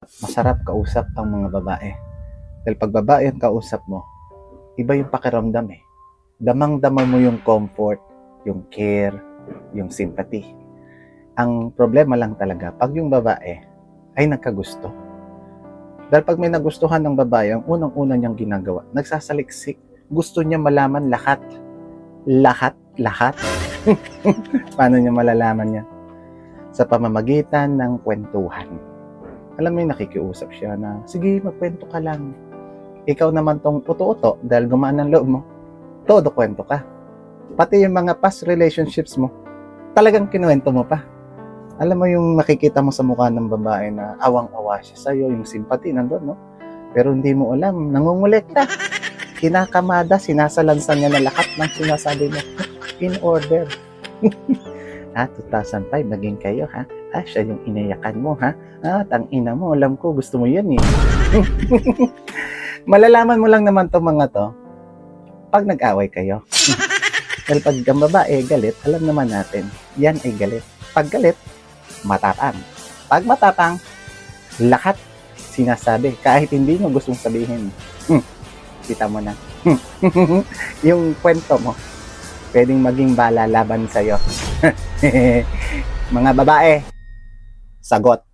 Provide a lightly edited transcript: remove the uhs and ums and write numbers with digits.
Masarap kausap ang mga babae. Dahil pag babae ang kausap mo, iba yung pakiramdam eh. Damang-dama mo yung comfort, yung care, yung sympathy. Ang problema lang talaga, pag yung babae ay nagkagusto. Dahil pag may nagustuhan ng babae, ang unang-una niyang ginagawa, nagsasaliksik. Gusto niya malaman lahat. Lahat. Paano niya malalaman niya? Sa pamamagitan ng kwentuhan. Alam mo yung nakikiusap siya na, sige, magkwento ka lang. Ikaw naman tong uto-uto dahil gumaan ang loob mo, todo kwento ka. Pati yung mga past relationships mo, talagang kinuwento mo pa. Alam mo yung makikita mo sa mukha ng babae na awang-awa siya sa'yo, yung sympathy nandun, no? Pero hindi mo alam, nangungulekta. Kinakamada, sinasalansan niya na lahat ng sinasabi mo. In order. 2005, naging kayo, ha? Siya yung inayakan mo, ha? Tang-ina mo, alam ko, gusto mo yan, eh. Malalaman mo lang naman to mga to pag nag-away kayo. Dahil pag ang babae galit, alam naman natin, yan ay galit. Pag galit, matapang. Pag matapang, lahat sinasabi. Kahit hindi mo gustong sabihin. Kita mo na. Yung kwento mo, pwedeng maging bala laban sa'yo. Mga babae, sagot.